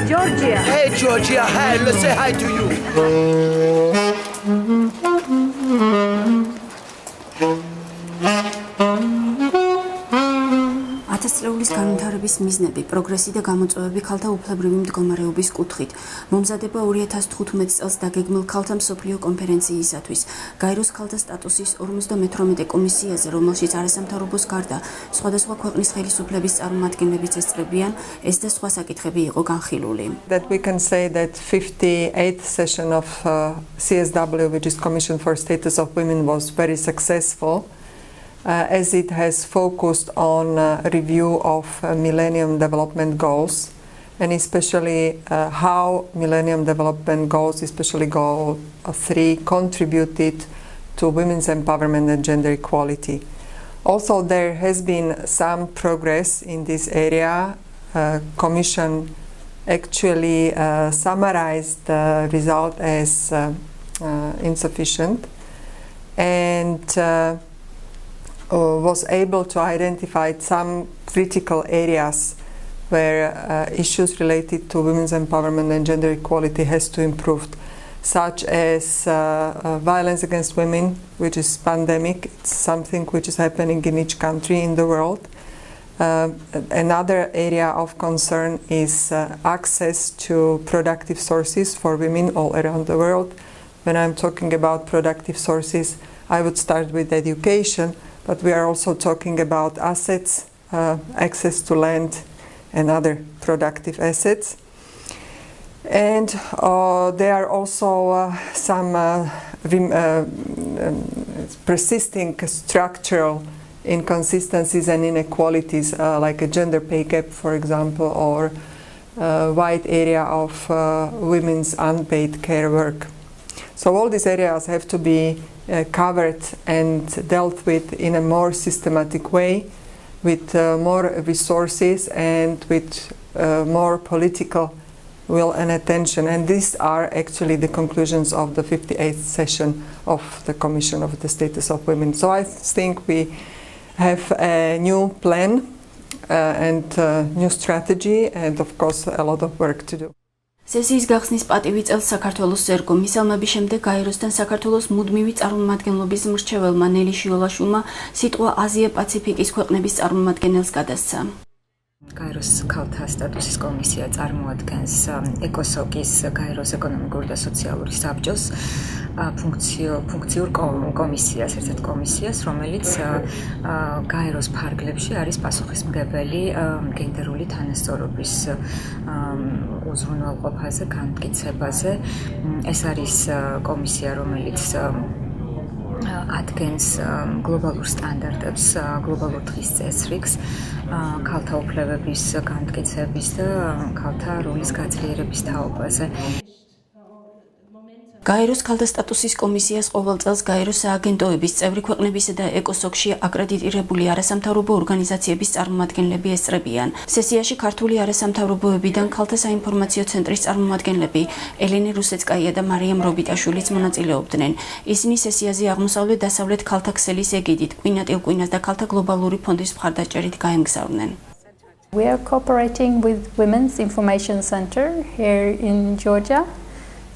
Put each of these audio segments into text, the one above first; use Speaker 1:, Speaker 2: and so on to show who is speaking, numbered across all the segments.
Speaker 1: Georgia.
Speaker 2: Hey, Georgia. Hi, let's say hi to you.
Speaker 3: ათასწლეულის განვითარების მიზნები, პროგრესი და გამოწვევები ქალთა უფლებრივი მდგომარეობის კუთხით. მომზადება 2015 წელს დაგეგმილ ქალთა მსოფლიო კონფერენციისათვის. გაეროს ქალთა სტატუსის 58 კომისიაზე, რომელშიც არასამთავრობოს გარდა სხვადასხვა ქვეყნის ხელისუფლების წარმომადგენლებიც ესწრებიან, ეს და სხვა საკითხები იყო განხილული.
Speaker 4: That we can say that 58th session of CSW, which is Commission for Status of Women, was very successful. As it has focused on review of Millennium Development Goals, and especially how Millennium Development Goals, especially Goal 3, contributed to women's empowerment and gender equality. Also, there has been some progress in this area. Commission actually summarized the result as insufficient, and was able to identify some critical areas where issues related to women's empowerment and gender equality has to improve, such as violence against women, which is pandemic. It's something which is happening in each country in the world. Another area of concern is access to productive sources for women all around the world. When I'm talking about productive sources, I would start with education, but we are also talking about assets, access to land and other productive assets. And there are also some persisting structural inconsistencies and inequalities, like a gender pay gap, for example, or a wide area of women's unpaid care work. So all these areas have to be covered and dealt with in a more systematic way, with more resources and with more political will and attention. And these are actually the conclusions of the 58th session of the Commission of the Status of Women. So I think we have a new plan and new strategy, and of course a lot of work to do.
Speaker 3: სესიის გახსნის პატივი წელს საქართველოს ერგო მისალმების შემდეგ გაეროსთან საქართველოს მუდმივი წარმომადგენლობის მრჩეველმა ნელი შიოლაშვილმა სიტყვა აზია-პაციფიკის ქვეყნების წარმომადგენელს გადასცა.
Speaker 5: გაეროს ქალთა სტატუსის კომისია წარმოადგენს ეკოსოკის გაეროს ეკონომიკური და სოციალური საბჭოს ფუნქციურ კომისიას, ერთ-ერთ კომისიას, რომელიც გაეროს ფარგლებში არის პასუხისმგებელი გენდერული თანასწორობის უზრუნველყოფაზე, განმტკიცებაზე. ეს არის კომისია, რომელიც ადგენს გლობალურ სტანდარტებს, გლობალურ დღის წესრიგს, ქალთა უფლებების განმტკიცების და ქალთა როლის გაძლიერების თაობაზე.
Speaker 3: გაეროს ქალთა სტატუსის კომისიას ყოველ წელს გაეროს სააგენტოების წევრი ქვეყნებისა და ეკოსოკში აკრედიტირებული არასამთავრობო ორგანიზაციების წარმომადგენლები ესწრებიან. სესიაში ქართული არასამთავრობოებიდან ქალთა საინფორმაციო ცენტრის წარმომადგენლები ელენე რუსეცკაია და მარიამ რობიტაშვილიც მონაწილეობდნენ. ისინი სესიაზე აღმოსავლეთ-დასავლეთ ქალთა ქსელის ეგიდით, კვინატილ-კვინას და ქალთა გლობალური ფონდის მხარდაჭერით გაემგზავრნენ.
Speaker 6: We are cooperating with Women's Information Center here in Georgia,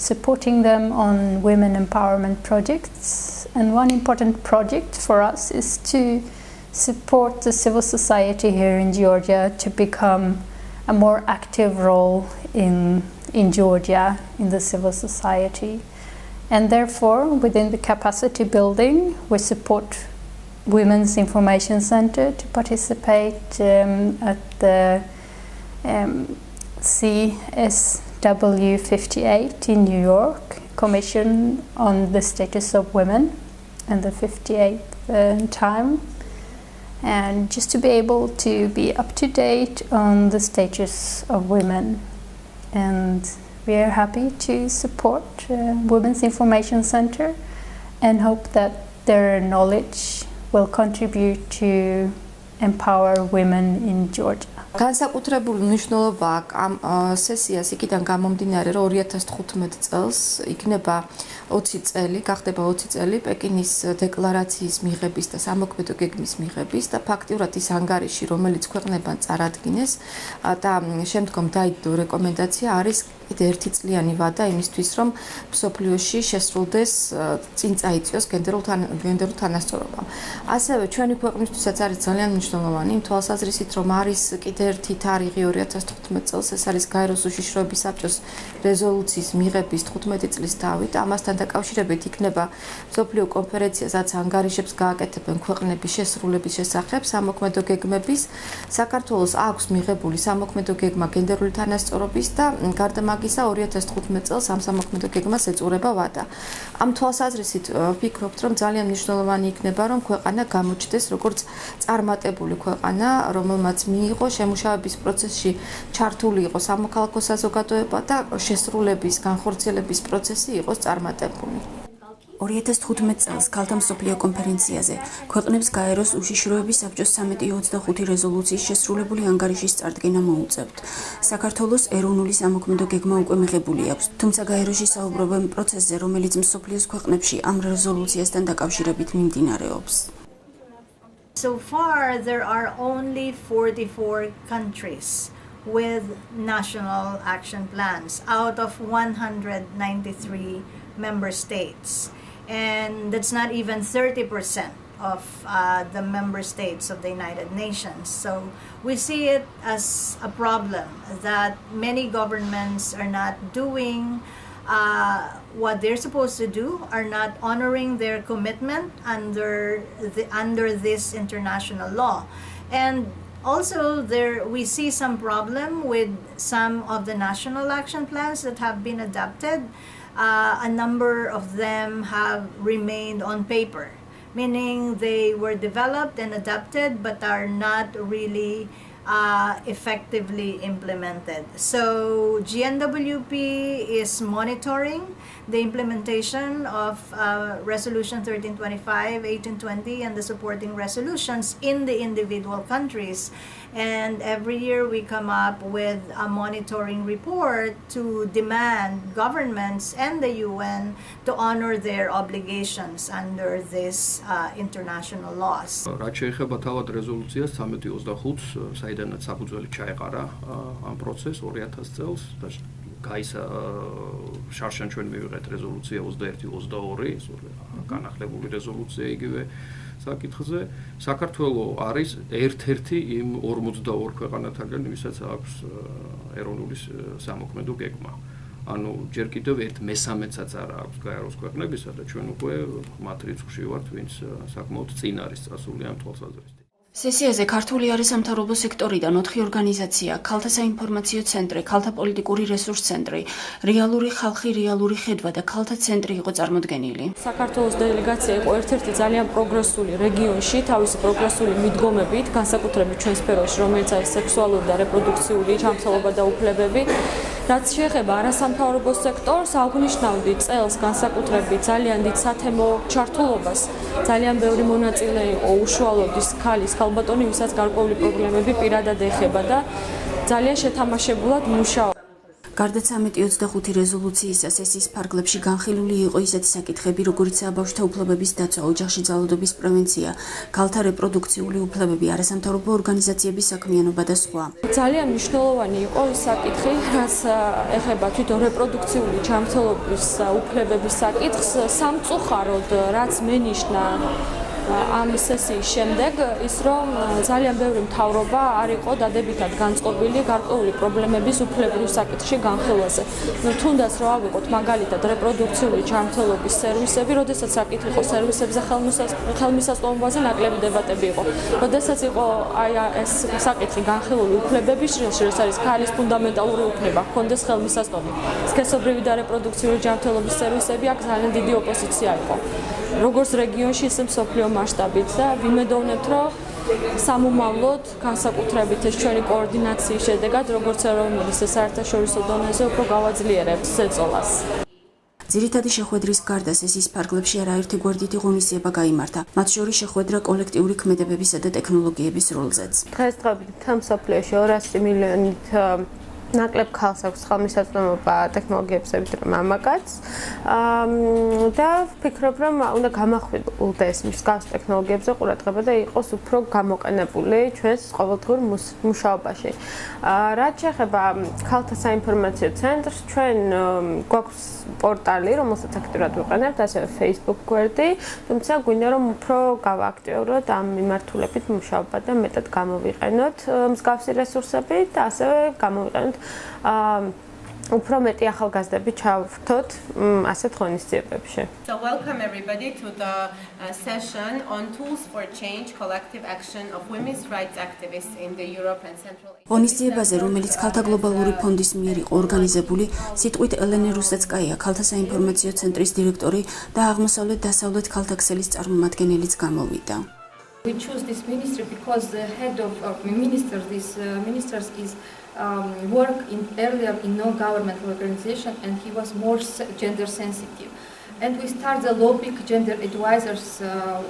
Speaker 6: supporting them on women empowerment projects. And one important project for us is to support the civil society here in Georgia to become a more active role in Georgia in the civil society. And therefore, within the capacity building, we support Women's Information Center to participate at the CSW58 in New York, Commission on the Status of Women, and the 58th time, and just to be able to be up to date on the status of women. And we are happy to support Women's Information Center and hope that their knowledge will contribute to empower women in Georgia.
Speaker 7: განსაკუთრებული მნიშვნელობა აქვს ამ სესიას იქიდან გამომდინარე, რომ 2015 წელს იქნება 20 წელი, გახდება 20 წელი პეკინის დეკლარაციის მიღების და სამოქმედო გეგმის მიღების და ფაქტიურად ის ანგარიში, რომელიც ქვეყნებთან წარადგინეს და შემდგომ დაიდო რეკომენდაცია არის კიდე ერთი წლიანი ვადა იმისთვის, რომ მსოფლიოში შესრულდეს წინ წაიწიოს გენდერულ თანასწორობა. ასევე ჩვენი ქვეყნისთვისაც არის ძალიან მნიშვნელოვანი იმ თვალსაზრისით, რომ არის კიდე ერთი თარიღი 2015 წელს, ეს არის გაეროს უშიშროების საბჭოს რეზოლუციის მიღების 15 წლის დავით. ამასთან დაკავშირებით იქნება მსოფლიო კონფერენცია, სადაც ანგარიშებს გააკეთებენ ქვეყნების შესრულების შესახებ სამოქმედო გეგმების. საქართველოს აქვს მიღებული სამოქმედო გეგმა გენდერული თანასწორობის და გარდა მაგისა 2015 წელს ამ სამოქმედო გეგმას ეწურება ვადა. ამ თვალსაზრისით ვფიქრობთ, რომ ძალიან მნიშვნელოვანი იქნება, რომ ქვეყანა გამოჩნდეს როგორც წარმატებული ქვეყანა, რომელმაც მიიღო შემუშავების პროცესში ჩართული იყო სამოქალაქო საზოგადოება და შესრულების, განხორციელების პროცესი იყოს წარმატებული.
Speaker 3: 2015 წელს ქალთა მსოფლიო კონფერენციაზე ქვეყნებს გაეროს უშიშროების საბჭოს 1325 რეზოლუციის შესრულებული ანგარიშის წარდგენა მოუწევთ. საქართველოს ეროვნული სამოქმედო გეგმა უკვე მიღებული აქვს, თუმცა გაეროში საუბრობენ პროცესზე, რომელიც მსოფლიოს ქვეყნებში ამ რეზოლუციასთან დაკავშირებით მიმდინარეობს.
Speaker 1: So far there are only 44 countries with national action plans out of 193 member states. And that's not even 30% of the member states of the United Nations. So we see it as a problem that many governments are not doing what they're supposed to do, are not honoring their commitment under this international law. And also we see some problem with some of the national action plans that have been adopted. A number of them have remained on paper, meaning they were developed and adopted but are not really effectively implemented. So GNWP is monitoring the implementation of Resolution 1325, 1820 and the supporting resolutions in the individual countries. And every year we come up with a monitoring report to demand governments and the UN to honor their obligations under these international laws.
Speaker 8: რაც შეეხება თავად რეზოლუციას 1325-ს, საიდანაც საფუძველი ჩაეყარა ამ პროცესს 2000 წელს და გაისა შარშან ჩვენ მივიღეთ რეზოლუცია 21-22, განახლებული რეზოლუცია იგივე საკითხზე. საქართველოს არის ერთ-ერთი იმ 42 ქვეყანათაგან, ვისაც აქვს ეროვნული სამოქმედო გეგმა. ანუ ჯერ კიდევ ერთ მესამედსაც არ აქვს გაეროს ქვეყნებისა და ჩვენ უკვე მათ რიცხვში ვართ, ვინც საკმაოდ წინ არის წასული ამ თვალსაზრისით.
Speaker 3: სესიაზე ქართული არასამთავრობო სექტორიდან 4 ორგანიზაცია, ქალთა საინფორმაციო ცენტრი, ქალთა პოლიტიკური რესურს ცენტრი, რეალური ხალხი, რეალური ხედვა და ქალთა ცენტრი იყო წარმოდგენილი.
Speaker 9: საქართველოს დელეგაცია იყო ერთ-ერთი ძალიან პროგრესული რეგიონში, თავისი პროგრესული მიდგომებით, განსაკუთრებით ჩვენ სფეროში, რომელიც არის სექსუალური და რეპროდუქციული ჯანმრთელობა და უფლებები. რაც შეეხება არასამთავრობო სექტორს, აღნიშნავდი წელს განსაკუთრებით ძალიან დიდ სათემო ჩართულობას. ძალიან ბევრი მონაწილე იყო უშუალოდ ის ქალის, ქალბატონი, ვისაც გარკვეული პრობლემები პირადად ეხება და ძალიან შეთამაშებულად მუშაობს.
Speaker 3: გარდა 1325 რეზოლუციისა სესიის ფარგლებში განხილული იყო ისეთი საკითხები, როგორიცაა ბავშვთა უფლებების დაცვა, ოჯახში ძალადობის პრევენცია, ქალთა რეპროდუქციული უფლებები, არასამთავრობო ორგანიზაციების საქმიანობა და სხვა.
Speaker 9: ძალიან მნიშვნელოვანი იყო ის საკითხი, რაც ეხება თვითონ რეპროდუქციული ჯანმრთელობის უფლებების საკითხს, სამწუხაროდ რაც მენიშნა ამ სესიის შემდეგ ის რომ ძალიან ბევრი მთავრობა არ იყო დადებითად განწყობილი გარკვეული პრობლემების უფლებრივ საკითხში განხილვაზე. თუნდაც რომ ავიღოთ მაგალითად რეპროდუქციული ჯანმრთელობის სერვისები, როდესაც საკითხი იყო სერვისებზე ხელმისაწვდომობაზე ნაკლები დებატები იყო. როდესაც იყო აი ეს საკითხი განხილული უფლებების შრილში, ეს არის ქალის ფუნდამენტალური უფლება, ჰქონდეს ხელმისაწვდომი. სქესობრივი და რეპროდუქციული ჯანმრთელობის სერვისები აქ ძალიან დიდი ოპოზიცია იყო. როგორც რეგიონში, ისე მსოფლიო მასშტაბით და ვიმედოვნებთ, რომ სამომავლოდ განსაკუთრებით ეს ჩვენი კოორდინაციის შედეგად, როგორც ეროვნული, ისე საერთაშორისო დონეზე უფრო გავაძლიერებთ ზეწოლას.
Speaker 3: ძირითადი შეხვედრის გარდა სესიის ფარგლებში არაერთი გვერდითი ღონისძიება გაიმართა, მათ შორის შეხვედრა კოლექტიური ქმედებებისა და ტექნოლოგიების როლზეც.
Speaker 10: დღესდღეობით მთელ მსოფლიოში 200 მილიონით ნაკლებ ხალხს აქვს ხელმისაწვდომობა ტექნოლოგიებსებით რომ მამაკაც და ვფიქრობ რომ უნდა გამახვილდეს მსგავს ტექნოლოგიებზე ყურადღება და იყოს უფრო გამოყენებული ჩვენს ყოველდღიურ მუშაობაში. რაც შეეხება ქალთა საინფორმაციო ცენტრს, ჩვენ გვაქვს პორტალი, რომელსაც აქტიურად ვიყენებთ, ასევე Facebook გვერდი, თუმცა გვინდა რომ უფრო გავააქტიუროთ ამ მიმართულებით მუშაობა და მეტად გამოვიყენოთ მსგავსი რესურსები და ასევე გამოვიყენოთ უფრო მეტი ახალგაზრდები ჩავრთოთ ასეთ ღონისძიებებში.
Speaker 11: So welcome everybody to the session on tools for change collective action of women's rights activists in the Europe and Central Asia.
Speaker 3: ღონისძიებაზე, რომელიც ქალთა გლობალური ფონდის მიერ იყო ორგანიზებული, სიტყვით ელენე რუსეცკაია, ქალთა საინფორმაციო ცენტრის დირექტორი და აღმოსავლეთ-დასავლეთ ქალთა ქსელის წარმომადგენელიც გამოვიდა.
Speaker 12: We choose this ministry because the head of ministers is worked earlier in non-government organization and he was more gender sensitive. And we start the lobbying gender advisors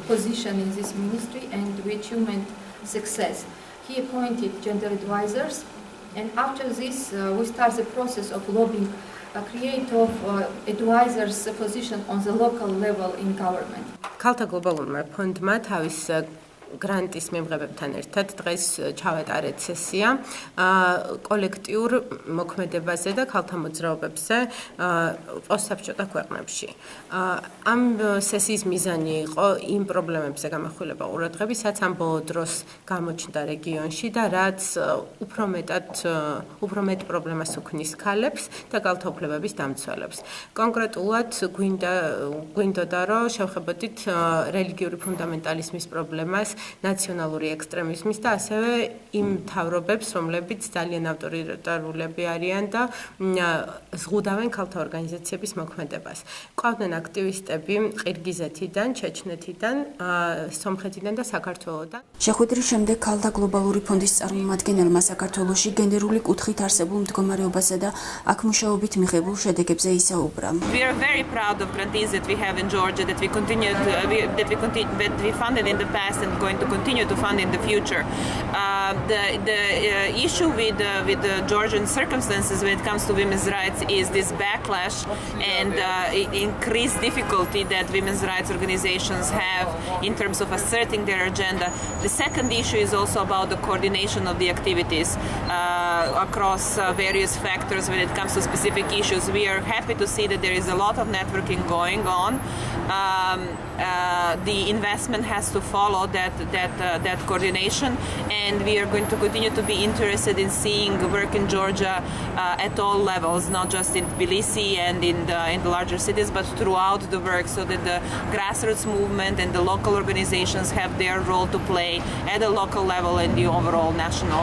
Speaker 12: position in this ministry and we achieved success. He appointed gender advisors and after this we start the process of lobbying create of advisors position on the local level in government.
Speaker 11: ქალთა გლობალურმა ფონდმა თავის გრანტის მიღებებთან ერთად დღეს ჩავატარეთ სესია კოლექტიურ მოქმედებაზე და ქალთა მოძრაობებზე პოსტსაბჭოთა ქვეყნებში. ამ სესიის მიზანი იყო იმ პრობლემებზე გამახვილება ყურადღების, რაც ამ ბოლო დროს გამოჩნდა რეგიონში და რაც უფრო მეტ პრობლემას უქმნის ქალებს და ქალთა უფლებების დამცველებს. კონკრეტულად გვინდოდა რომ შევხებოდით რელიგიური ფუნდამენტალიზმის პრობლემას, ნაციონალური ექსტრემიზმის და ასევე იმ მთავრობებს, რომლებიც ძალიან ავტორიტარულები არიან და ზღუდავენ ქალთა ორგანიზაციების მოქმედებას. ყავდნენ აქტივისტები ყირგიზეთიდან, ჩეჩნეთიდან, სომხეთიდან და საქართველოდან.
Speaker 3: შეხვედრის შემდეგ ქალთა გლობალური ფონდის წარმომადგენელმა საქართველოში გენდერული კუთხით არსებულ მდგომარეობასა და აქ მუშაობით მიღებულ შედეგებზე ისაუბრა.
Speaker 13: We are very proud of grantees that we have in Georgia that we funded in the past and going to continue to fund in the future. The issue with the Georgian circumstances when it comes to women's rights is this backlash and increased difficulty that women's rights organizations have in terms of asserting their agenda. The second issue is also about the coordination of the activities across various factors when it comes to specific issues. We are happy to see that there is a lot of networking going on. The investment has to follow that coordination, and we are going to continue to be interested in seeing work in Georgia at all levels, not just in Tbilisi and in the larger cities, but throughout the work, so that the grassroots movement and the local organizations have their role to play at the local level in the overall national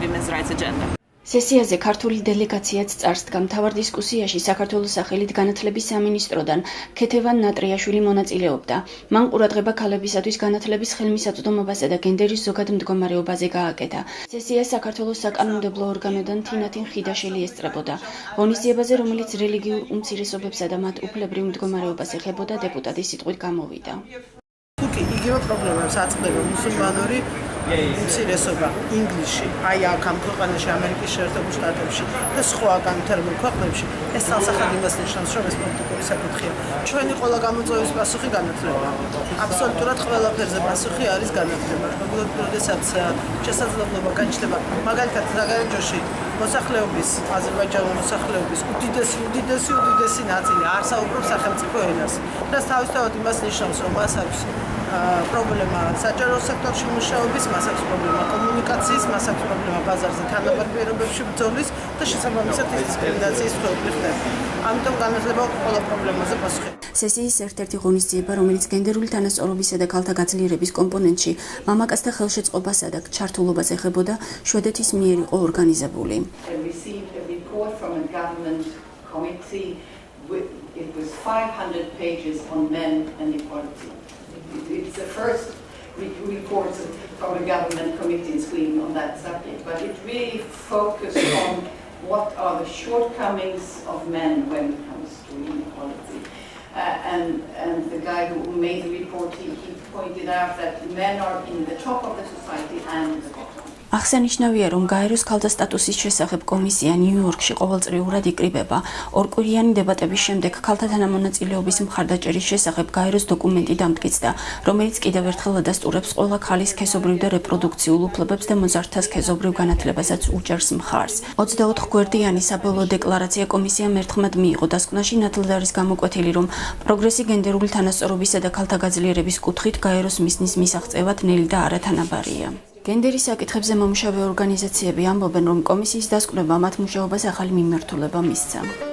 Speaker 13: women's rights agenda.
Speaker 3: სესიაზე ქართული დელეგაციაც წარსდგა. მთავარ დისკუსიაში საქართველოს სახელით განათლების სამინისტროდან ქეთევან ნატრიაშვილი მონაწილეობდა. მან ყურადღება ქალებისათვის განათლების ხელმისაწვდომობასა და გენდერის ზოგად მდგომარეობაზე გააკეთა. სესიას საქართველოს საკანონმდებლო ორგანოდან თინათინ ხიდაშელი ესწრებოდა. ღონისძიებაზე, რომელიც რელიგიურ უმცირესობებსა და მათ უფლებრივ მდგომარეობას ეხებოდა, დეპუტატის სიტყვით გამოვიდა.
Speaker 14: თუკი იგივე პრობლემებს აწყდება მუსულმანური უმცირესობა ინგლისში, აი აქ ამ ქვეყანაში, ამერიკის შეერთებულ შტატებში და სხვაგან მთელ ქვეყნებში, ეს ცალსახად იმას ნიშნავს, რომ ეს პოლიტიკური საკითხია. ჩვენი ყველა გამოწვევის პასუხი განათლება. აბსოლუტურად ყველაფერზე პასუხი არის განათლება. როდესაც შესაძლებლობა გაჩნდება, მაგალითად საგარეჯოში მოსახლეობის, აზერბაიჯანული მოსახლეობის უდიდესი ნაწილი არ საუბრობს სახელმწიფო ენას. და თავისთავად იმას ნიშნავს, რომ მას აქვს პრობლემა საჯარო სექტორში მუშაობის, მას აქვს პრობლემა კომუნიკაციის, მას აქვს პრობლემა ბაზარზე თანაბარ პირობებში ბრძოლის და შესაბამისად ის დისკრიმინაციის მსხვერპლი ხდება. ამიტომ განათლება ყველა პრობლემაზე პასუხი.
Speaker 3: სესიის ერთ-ერთი ღონისძიება, რომელიც გენდერული თანასწორობისა და ქალთა გაძლიერების კომპონენტში მამაკაცთა ხელშეწყობასა და ჩართულობას ეხებოდა, შვედეთის მიერ იყო ორგანიზებული.
Speaker 15: It was 500 pages on men and equality. It's the first report from a government committee in Sweden on that subject, but it really focused on what are the shortcomings of men when it comes to inequality. And the guy who made the report, he pointed out that men are in the top of the society and the bottom.
Speaker 3: აღსანიშნავია, რომ გაეროს ქალთა სტატუსის შესახებ კომისია ნიუ-იორკში ყოველწლიურად იკრიბება. ორკვირიანი დებატების შემდეგ ქალთა თანამონაწილეობის მხარდაჭერის შესახებ გაეროს დოკუმენტი დამტკიცდა, რომელიც კიდევ ერთხელ ადასტურებს ყველა ქალის სქესობრივ და რეპროდუქციულ უფლებებს და მოზარდთა სქესობრივ განათლებასაც უჭერს მხარს. 24 გვერდიანი საბოლოო დეკლარაცია კომისიამ ერთხმად მიიღო დასკვნაში ნათლად არის გამოკვეთილი, რომ პროგრესი გენდერული თანასწორობისა და ქალთა გაძლიერების კუთხით გაეროს მისნის მისაღწევად ნელი და არათანაბარია. გენდერის საკითხებზე მომუშავე ორგანიზაციები ამბობენ, რომ კომისიის დასკვნებმა მათ მუშაობას ახალი მიმართულება მისცა.